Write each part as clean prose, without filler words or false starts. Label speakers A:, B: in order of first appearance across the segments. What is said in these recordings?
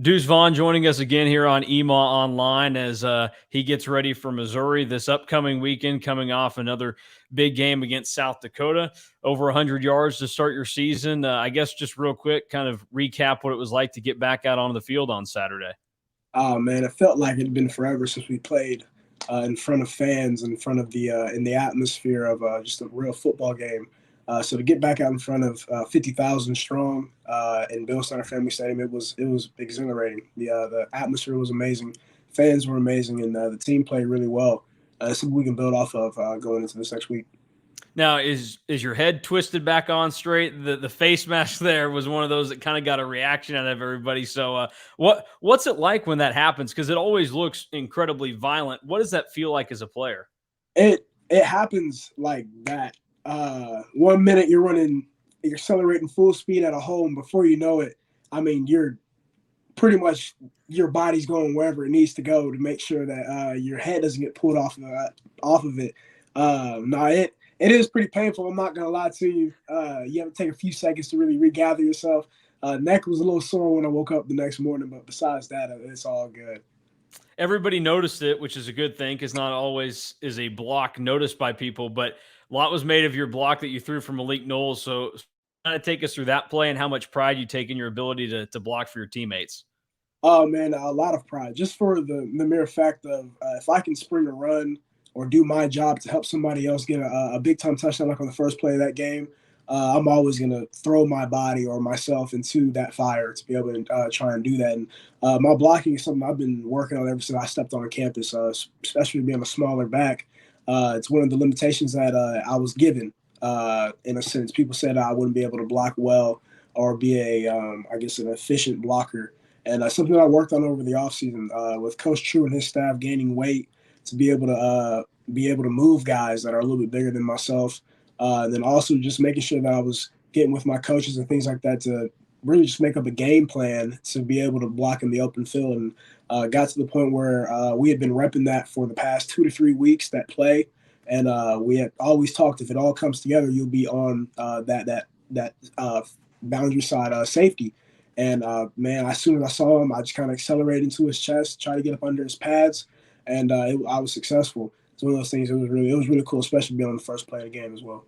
A: Deuce Vaughn joining us again here on EMAW Online as he gets ready for Missouri this upcoming weekend, coming off another big game against South Dakota. Over 100 yards to start your season. I guess just real quick, kind of recap what it was like to get back out onto the field on Saturday.
B: Oh man, it felt like it had been forever since we played in front of fans, in front of the in the atmosphere of just a real football game. So to get back out in front of 50,000 strong in Bill Center Family Stadium, it was exhilarating. The atmosphere was amazing, fans were amazing, and the team played really well. Something we can build off of going into this next week.
A: Now, is your head twisted back on straight? The face mask there was one of those that kind of got a reaction out of everybody. So, what's it like when that happens? Because it always looks incredibly violent. What does that feel like as a player?
B: It happens like that. 1 minute you're accelerating full speed at a home. Before you know it, I mean, you're pretty much your body's going wherever it needs to go to make sure that your head doesn't get pulled off of it. No, it is pretty painful. I'm not gonna lie to you. You have to take a few seconds to really regather yourself. Neck was a little sore when I woke up the next morning, but besides that, it's all good.
A: Everybody noticed it, which is a good thing because not always is a block noticed by people. But a lot was made of your block that you threw from Malik Knowles. So, kind of take us through that play and how much pride you take in your ability to block for your teammates.
B: Oh man, a lot of pride just for the mere fact of if I can spring a run or do my job to help somebody else get a big time touchdown like on the first play of that game. I'm always gonna throw my body or myself into that fire to be able to try and do that. And my blocking is something I've been working on ever since I stepped on campus, especially being a smaller back. It's one of the limitations that I was given. In a sense, people said I wouldn't be able to block well or be I guess, an efficient blocker. And something that I worked on over the offseason with Coach True and his staff gaining weight to be able to move guys that are a little bit bigger than myself. And then also just making sure that I was getting with my coaches and things like that to really just make up a game plan to be able to block in the open field. And got to the point where we had been repping that for the past 2 to 3 weeks, that play. And we had always talked, if it all comes together, you'll be on that boundary side safety. And man, as soon as I saw him, I just kind of accelerated into his chest, tried to get up under his pads, and I was successful. It's one of those things. It was really cool, especially being on the first play of the game as well.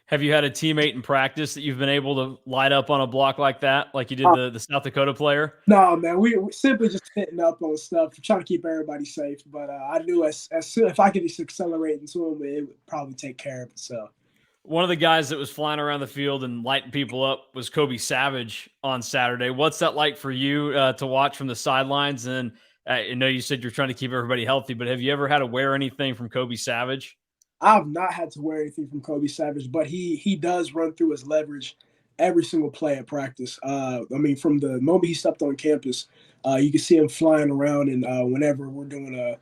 A: Have you had a teammate in practice that you've been able to light up on a block like that, like you did
B: Uh,
A: the South Dakota player?
B: no, man, we simply just hitting up on stuff, trying to keep everybody safe. But I knew as soon if I could just accelerate into him, it would probably take care of itself.
A: One of the guys that was flying around the field and lighting people up was Kobe Savage on Saturday. What's that like for you to watch from the sidelines? And I know you said you're trying to keep everybody healthy, but have you ever had to wear anything from Kobe Savage?
B: I've not had to wear anything from Kobe Savage, but he does run through his leverage every single play at practice. I mean, from the moment he stepped on campus, you can see him flying around, and whenever we're doing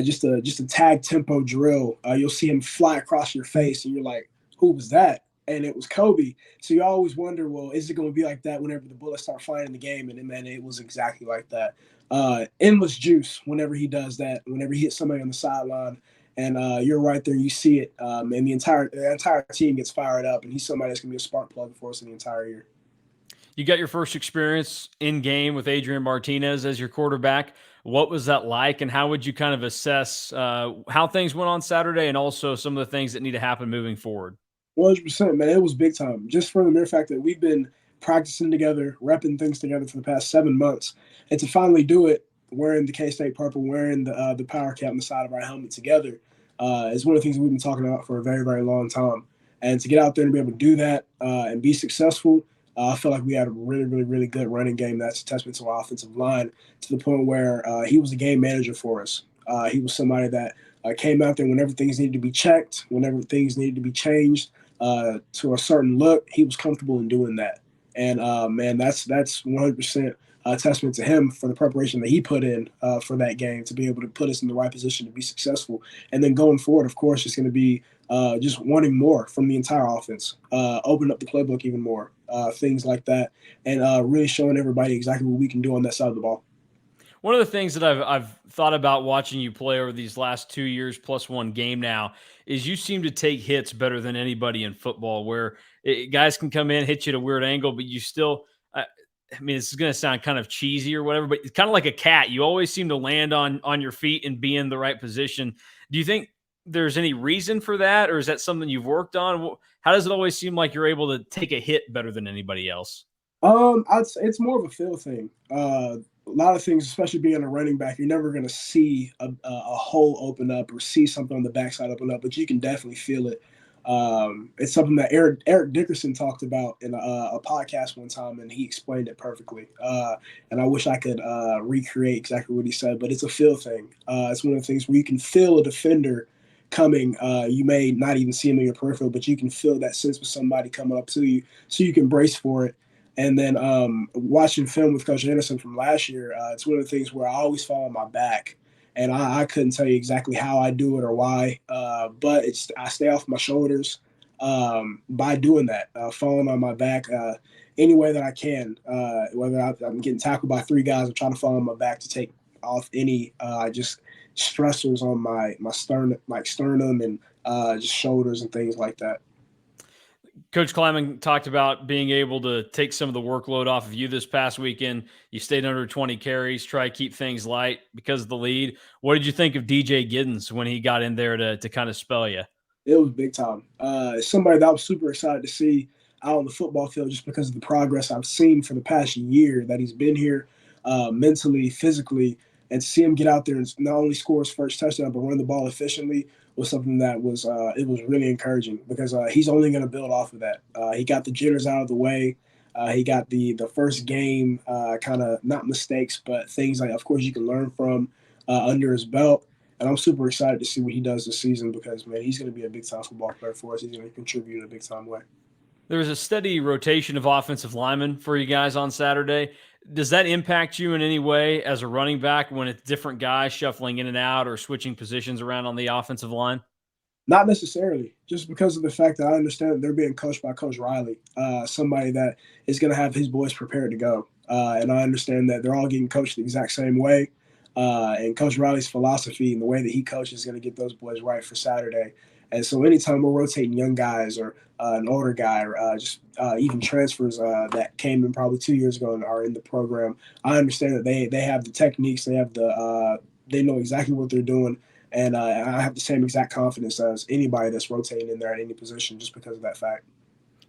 B: just a tag tempo drill, you'll see him fly across your face, and you're like, "Who was that?" And it was Kobe. So you always wonder, well, is it going to be like that whenever the bullets start flying in the game? And man, it was exactly like that. Endless juice whenever he does that. Whenever he hits somebody on the sideline, and you're right there. You see it, and the entire team gets fired up, and he's somebody that's gonna be a spark plug for us in the entire year.
A: You got your first experience in game with Adrian Martinez as your quarterback. What was that like, and how would you kind of assess how things went on Saturday, and also some of the things that need to happen moving forward?
B: 100%, man. It was big time. Just for the mere fact that we've been practicing together, repping things together for the past 7 months, and to finally do it wearing the K State purple, wearing the power cap on the side of our helmet together, is one of the things we've been talking about for a very, very long time. And to get out there and be able to do that and be successful, I feel like we had a really, really, really good running game. That's a testament to our offensive line to the point where he was the game manager for us. He was somebody that came out there whenever things needed to be checked, whenever things needed to be changed to a certain look. He was comfortable in doing that. And man, that's 100% a testament to him for the preparation that he put in for that game to be able to put us in the right position to be successful. And then going forward, of course, it's going to be just wanting more from the entire offense, open up the playbook even more, things like that, and really showing everybody exactly what we can do on that side of the ball.
A: One of the things that I've thought about watching you play over these last 2 years plus one game now is you seem to take hits better than anybody in football. Where guys can come in, hit you at a weird angle, but you still I mean, it's going to sound kind of cheesy or whatever, but it's kind of like a cat. You always seem to land on your feet and be in the right position. Do you think there's any reason for that, or is that something you've worked on? How does it always seem like you're able to take a hit better than anybody else?
B: I'd say it's more of a feel thing. A lot of things, especially being a running back, you're never going to see a hole open up or see something on the backside open up, but you can definitely feel it. It's something that Eric Dickerson talked about in a podcast one time, and he explained it perfectly. And I wish I could recreate exactly what he said, but it's a feel thing. It's one of the things where you can feel a defender coming. You may not even see him in your peripheral, but you can feel that sense of somebody coming up to you, so you can brace for it. And then watching film with Coach Anderson from last year, it's one of the things where I always fall on my back. And I couldn't tell you exactly how I do it or why, but I stay off my shoulders by doing that, falling on my back any way that I can. Whether I'm getting tackled by three guys, I'm trying to fall on my back to take off any just stressors on my sternum, like sternum and just shoulders and things like that.
A: Coach Kleiman talked about being able to take some of the workload off of you this past weekend. You stayed under 20 carries, try to keep things light because of the lead. What did you think of DJ Giddens when he got in there to kind of spell you?
B: It was big time. Somebody that I was super excited to see out on the football field just because of the progress I've seen for the past year that he's been here mentally, physically, and to see him get out there and not only score his first touchdown but run the ball efficiently was something that was it was really encouraging because he's only going to build off of that. He got the jitters out of the way. He got the first game kind of not mistakes, but things like, of course, you can learn from under his belt. And I'm super excited to see what he does this season because, man, he's going to be a big-time football player for us. He's going to contribute in a big-time way.
A: There was a steady rotation of offensive linemen for you guys on Saturday. Does that impact you in any way as a running back when it's different guys shuffling in and out or switching positions around on the offensive line?
B: Not necessarily, just because of the fact that I understand that they're being coached by Coach Riley, somebody that is going to have his boys prepared to go. And I understand that they're all getting coached the exact same way. And Coach Riley's philosophy and the way that he coaches is going to get those boys right for Saturday. And so anytime we're rotating young guys or an older guy or just even transfers that came in probably 2 years ago and are in the program, I understand that they have the techniques, they have they know exactly what they're doing. And I have the same exact confidence as anybody that's rotating in there at any position just because of that fact.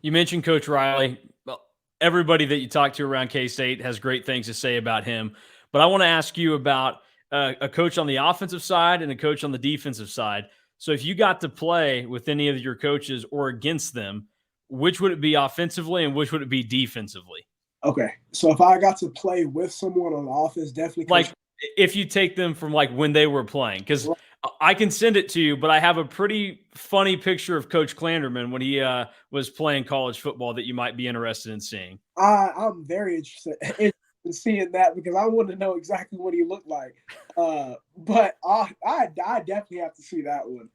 A: You mentioned Coach Riley. Well, everybody that you talk to around K-State has great things to say about him. But I want to ask you about a coach on the offensive side and a coach on the defensive side. So if you got to play with any of your coaches or against them, which would it be offensively and which would it be defensively?
B: Okay, so if I got to play with someone on offense, definitely
A: Like if you take them from like when they were playing, because I can send it to you, but I have a pretty funny picture of Coach Clanderman when he was playing college football that you might be interested in seeing.
B: I'm very interested in seeing that because I want to know exactly what he looked like. But I definitely have to see that one.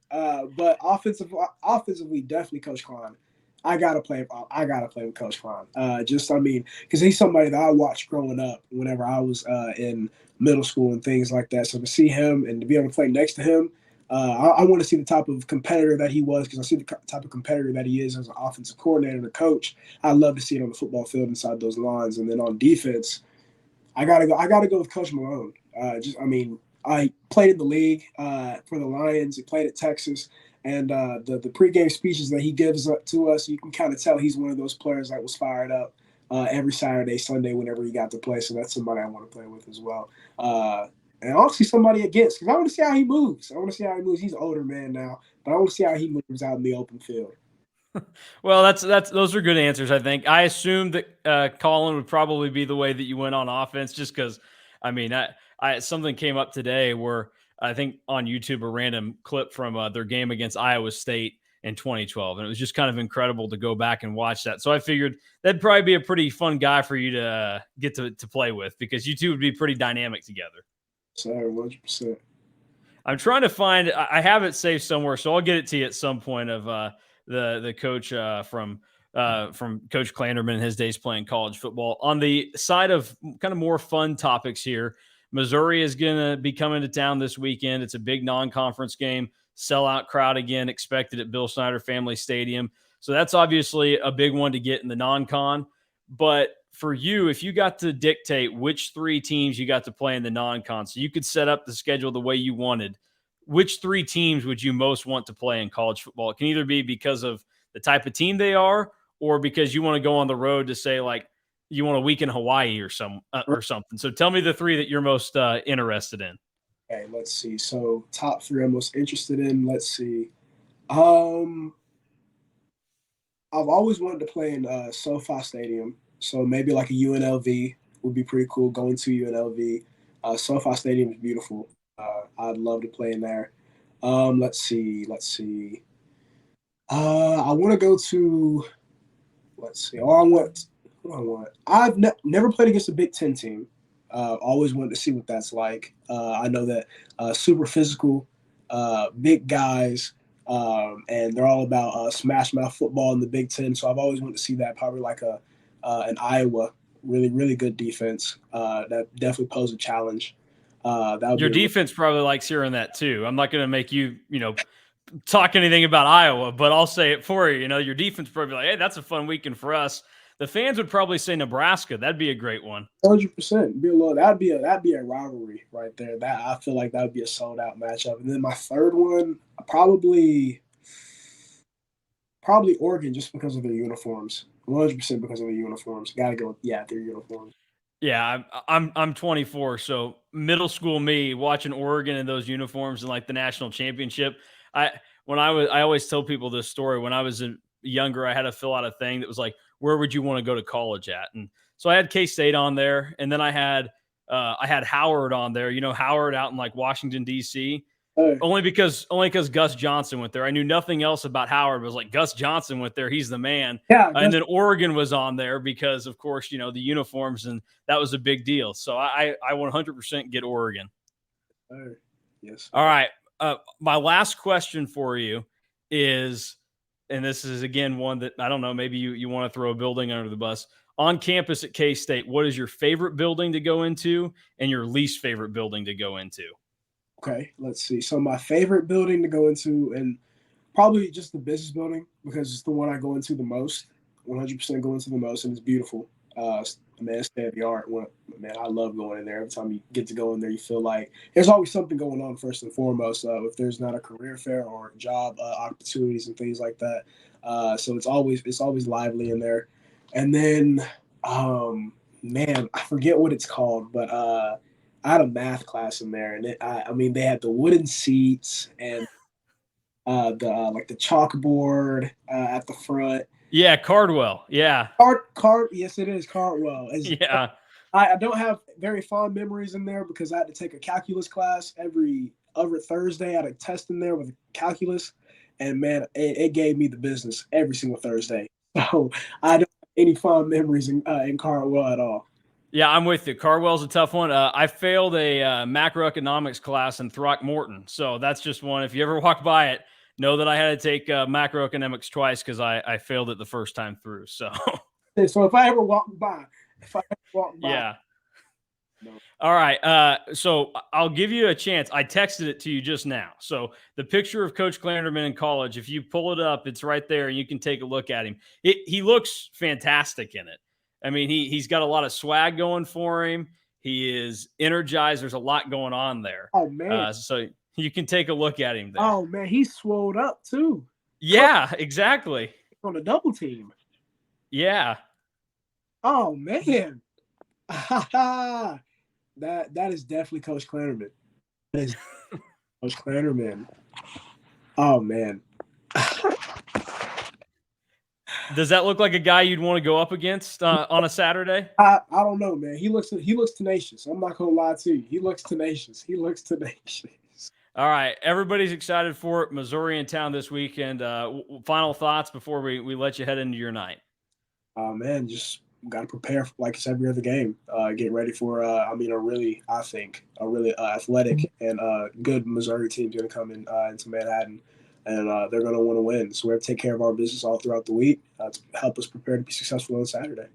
B: But offensively, definitely Coach Klein. I gotta play with Coach Klein. Because he's somebody that I watched growing up whenever I was in middle school and things like that. So to see him and to be able to play next to him, I want to see the type of competitor that he was because I see the type of competitor that he is as an offensive coordinator and a coach. I love to see it on the football field inside those lines. And then on defense, I gotta go with Coach Malone. I played in the league for the Lions. He played at Texas. And the pregame speeches that he gives up to us, you can kind of tell he's one of those players that was fired up every Saturday, Sunday, whenever he got to play. So that's somebody I want to play with as well. And I want to see somebody against because I want to see how he moves. He's an older man now, but I want to see how he moves out in the open field.
A: Well, that's those are good answers. I think I assumed that Colin would probably be the way that you went on offense, just because. I mean, I something came up today where I think on YouTube a random clip from their game against Iowa State in 2012, and it was just kind of incredible to go back and watch that. So I figured that'd probably be a pretty fun guy for you to get to play with because you two would be pretty dynamic together.
B: So 100%.
A: I'm trying to find. I have it saved somewhere, so I'll get it to you at some point. Of the coach from Coach Clanderman in his days playing college football. On the side of kind of more fun topics here, Missouri is going to be coming to town this weekend. It's a big non-conference game, sellout crowd again expected at Bill Snyder Family Stadium. So that's obviously a big one to get in the non-con. But for you, if you got to dictate which 3 teams you got to play in the non-con, so you could set up the schedule the way you wanted, which 3 teams would you most want to play in college football? It can either be because of the type of team they are, or because you want to go on the road to say like you want a week in Hawaii or something. So tell me the 3 that you're most interested in.
B: Okay, let's see. So top 3 I'm most interested in. Let's see. I've always wanted to play in SoFi Stadium, so maybe like a UNLV would be pretty cool. Going to UNLV, SoFi Stadium is beautiful. I'd love to play in there. Let's see. I want to go to. Let's see. Or I want. What do I want? I've never played against a Big Ten team. Always wanted to see what that's like. I know that super physical, big guys. And they're all about smash mouth football in the Big Ten. So I've always wanted to see that. Probably like an Iowa, really really good defense. That definitely pose a challenge.
A: Your defense probably likes hearing that too. I'm not going to make you talk anything about Iowa, but I'll say it for you. Your defense probably like, hey, that's a fun weekend for us. The fans would probably say Nebraska. That'd be a great one.
B: 100%. That'd be a rivalry right there. That I feel like that would be a sold out matchup. And then my third one, probably Oregon, just because of their uniforms. 100% because of their uniforms. Got to go. Yeah, their uniforms.
A: Yeah, I'm 24, so middle school me watching Oregon in those uniforms and like the national championship. I always tell people this story. When I was younger, I had to fill out a thing that was like, where would you want to go to college at? And so I had K-State on there, and then I had Howard on there. Howard out in like Washington D.C.
B: Hey.
A: Only because Gus Johnson went there. I knew nothing else about Howard. It was like Gus Johnson went there. He's the man.
B: Yeah.
A: And then Oregon was on there because, of course, the uniforms, and that was a big deal. So I 100% get Oregon.
B: Yes.
A: All right. My last question for you is, and this is, again, one that I don't know, maybe you want to throw a building under the bus. On campus at K-State, what is your favorite building to go into and your least favorite building to go into?
B: Okay, let's see. So my favorite building to go into, and probably just the business building, because it's the one I go into the most. 100% go into the most, and it's beautiful. Man, it's state of the art. Man, I love going in there. Every time you get to go in there, you feel like there's always something going on. First and foremost, if there's not a career fair or job opportunities and things like that, so it's always lively in there. And then, man, I forget what it's called, but I had a math class in there, and they had the wooden seats and the chalkboard at the front.
A: Yeah, Cardwell. Yeah.
B: Yes, it is Cardwell.
A: Yeah.
B: I don't have very fond memories in there because I had to take a calculus class every other Thursday. I had a test in there with calculus, and man, it gave me the business every single Thursday. So I don't have any fond memories in Cardwell at all.
A: Yeah, I'm with you. Cardwell's a tough one. I failed a macroeconomics class in Throckmorton, so that's just one. If you ever walk by it, know that I had to take macroeconomics twice because I failed it the first time through. So
B: if I ever walk by,
A: yeah. No. All right. So I'll give you a chance. I texted it to you just now. So the picture of Coach Clanderman in college, if you pull it up, it's right there, and you can take a look at him. He looks fantastic in it. I mean, he's got a lot of swag going for him. He is energized. There's a lot going on there.
B: Oh, man.
A: So you can take a look at him there.
B: Oh, man, he's swolled up too.
A: Yeah, exactly.
B: On a double team.
A: Yeah.
B: Oh, man. That is definitely Coach Clanderman. That is Coach Clanderman. Oh, man.
A: Does that look like a guy you'd want to go up against on a Saturday?
B: I don't know, man. He looks tenacious. I'm not gonna lie to you. He looks tenacious. All
A: right, everybody's excited for it. Missouri in town this weekend. Final thoughts before we let you head into your night.
B: Man, just got to prepare like it's every other game. Get ready for a really athletic and good Missouri team's gonna come into Manhattan. And they're going to want to win. So we have to take care of our business all throughout the week to help us prepare to be successful on Saturday.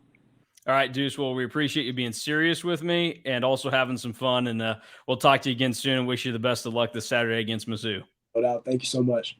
A: All right, Deuce. Well, we appreciate you being serious with me and also having some fun. And we'll talk to you again soon and wish you the best of luck this Saturday against Mizzou.
B: No doubt. Thank you so much.